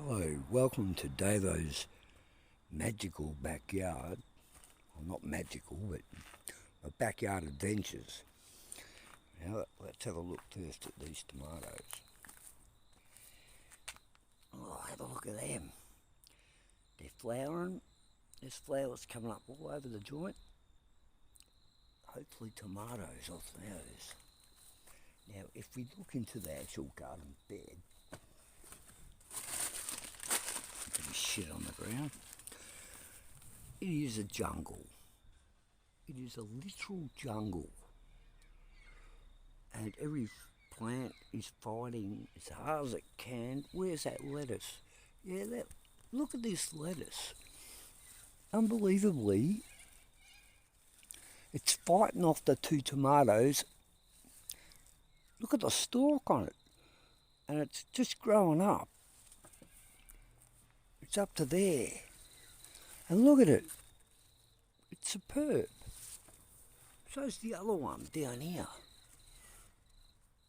Hello, welcome to Davo's magical backyard. Well, not magical, but my backyard adventures. Now, let's have a look first at these tomatoes. Oh, have a look at them. They're flowering. There's flowers coming up all over the joint. Hopefully tomatoes off those. Now, if we look into the actual garden bed, shit on the ground. It is a jungle. It is a literal jungle. And every plant is fighting as hard as it can. Where's that lettuce? Yeah, look at this lettuce. Unbelievably, it's fighting off the two tomatoes. Look at the stalk on it. And it's just growing up. It's up to there. And look at it. It's superb. So's the other one down here.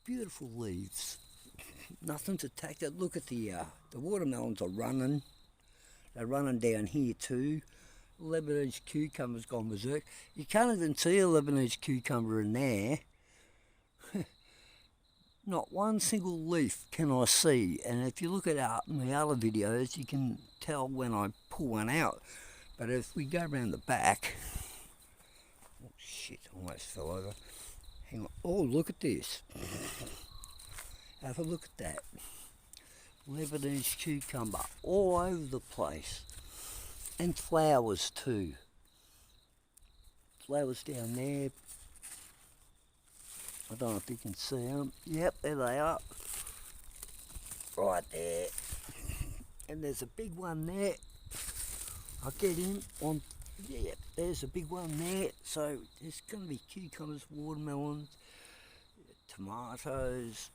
Beautiful leaves. Nothing's attacked it. Look at the watermelons are running. They're running down here too. Lebanese cucumber's gone berserk. You can't even see a Lebanese cucumber in there. Not one single leaf can I see, and if you look at my other videos, you can tell when I pull one out. But if we go around the back, oh shit, almost fell over. Hang on, oh look at this. Have a look at that. Lebanese cucumber all over the place. And flowers too. Flowers down there. I don't know if you can see them. Yep, there they are. Right there. And there's a big one there. I'll get in on, yeah, there's a big one there. So there's going to be cucumbers, watermelons, tomatoes.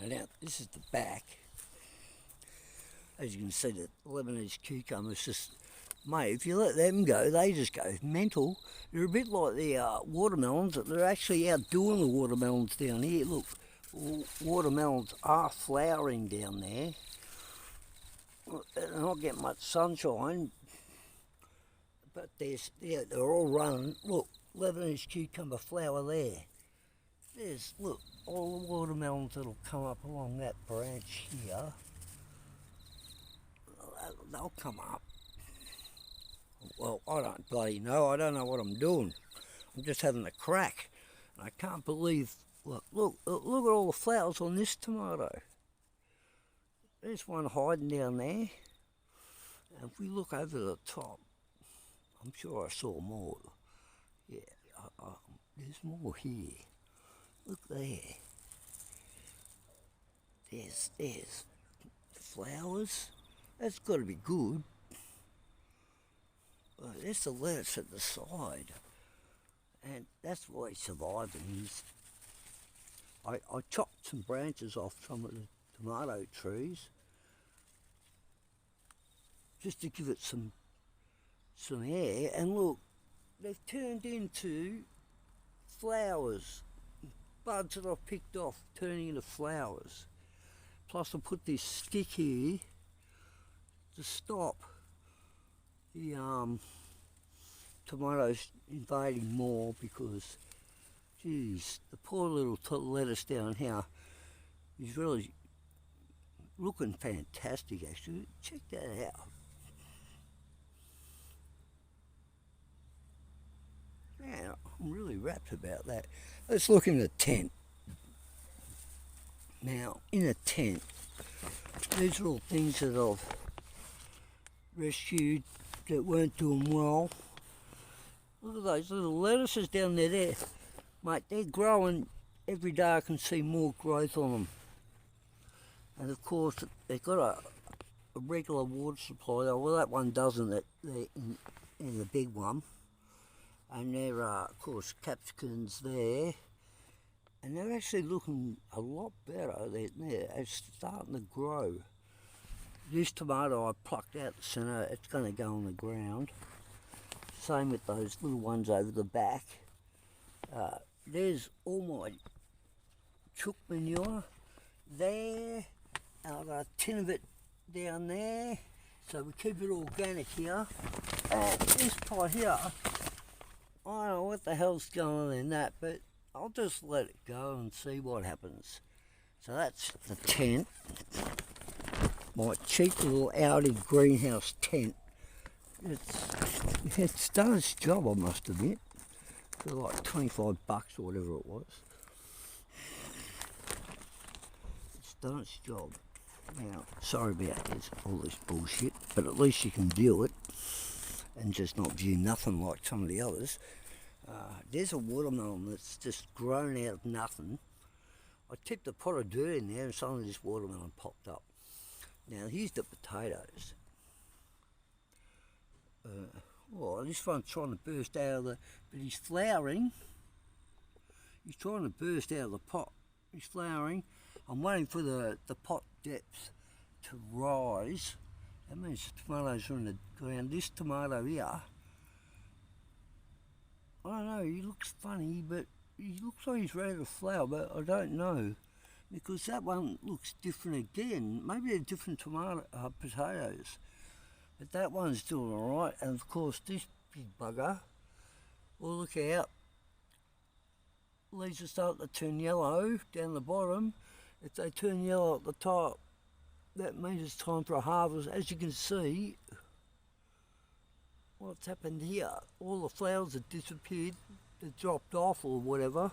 And now this is the back. As you can see, the Lebanese cucumbers just, mate, if you let them go, they just go mental. They're a bit like the watermelons. They're actually outdoing the watermelons down here. Look, watermelons are flowering down there. They're not getting much sunshine, but they're all running. Look, Lebanese cucumber flower there. There's, look, all the watermelons that'll come up along that branch here. They'll come up. Well, I don't bloody know. I don't know what I'm doing. I'm just having a crack. And I can't believe, look at all the flowers on this tomato. There's one hiding down there. And if we look over the top, I'm sure I saw more. Yeah, there's more here. Look there. There's flowers. That's got to be good. There's the lettuce at the side, and that's why he's surviving. I chopped some branches off some of the tomato trees just to give it some air, and look, they've turned into flowers. Buds that I've picked off turning into flowers. Plus I put this stick here to stop the tomatoes invading more, because geez, the poor little lettuce down here is really looking fantastic actually. Check that out. Man, I'm really rapt about that. Let's look in the tent. Now, in a tent, these are all things that I've rescued that weren't doing well. Look at those little lettuces down there. Mate, they're growing every day. I can see more growth on them. And of course, they've got a regular water supply. Well, that one doesn't, they're in the big one. And there are, of course, capsicums there. And they're actually looking a lot better. They're starting to grow. This tomato I plucked out the centre, it's going to go on the ground. Same with those little ones over the back. There's all my chook manure there. And I've a tin of it down there, so we keep it organic here. And this pot here, I don't know what the hell's going on in that, but I'll just let it go and see what happens. So that's the tent, my cheap little Audi greenhouse tent. It's done its job, I must admit, for like 25 bucks or whatever it was. It's done its job. Now, sorry about all this bullshit, but at least you can view it and just not view nothing like some of the others. There's a watermelon that's just grown out of nothing. I tipped a pot of dirt in there and suddenly this watermelon popped up. Now here's the potatoes. This one's trying to burst out of the, but he's flowering. He's trying to burst out of the pot. He's flowering. I'm waiting for the pot depth to rise. That means the tomatoes are in the ground. This tomato here, I don't know, he looks funny, but he looks like he's ready to flower, but I don't know. Because that one looks different again. Maybe they're different potatoes. But that one's doing alright. And of course this big bugger, well, look out. Leaves are starting to turn yellow down the bottom. If they turn yellow at the top, that means it's time for a harvest. As you can see, what's happened here, all the flowers have disappeared, they've dropped off or whatever.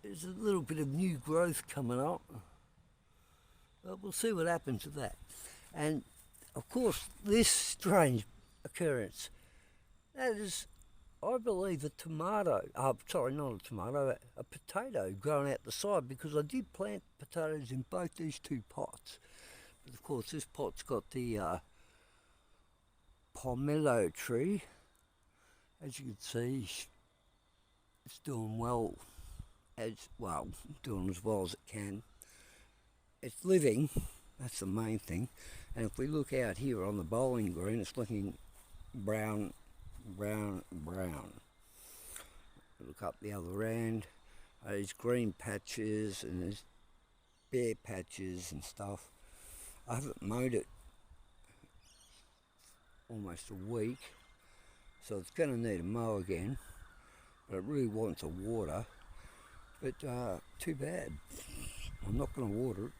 There's a little bit of new growth coming up, but we'll see what happens to that. And of course this strange occurrence, that is, I believe, a tomato, sorry, not a tomato, a potato growing out the side, because I did plant potatoes in both these two pots. But of course this pot's got the pomelo tree. As you can see, it's doing well, doing as well as it can. It's living, that's the main thing. And if we look out here on the bowling green, it's looking brown. Look up the other end, there's green patches and there's bare patches and stuff. I haven't mowed it almost a week, so it's going to need a mow again, but it really wants a water. But too bad, I'm not going to water it.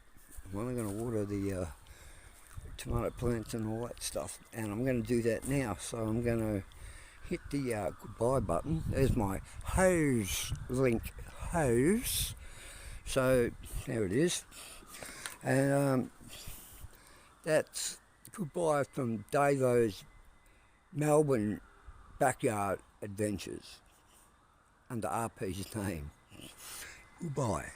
I'm only going to water the tomato plants and all that stuff, and I'm going to do that now. So I'm going to hit the goodbye button. There's my hose link hose. So there it is, and that's goodbye from Davo's Melbourne Backyard Adventures under RP's name. Goodbye.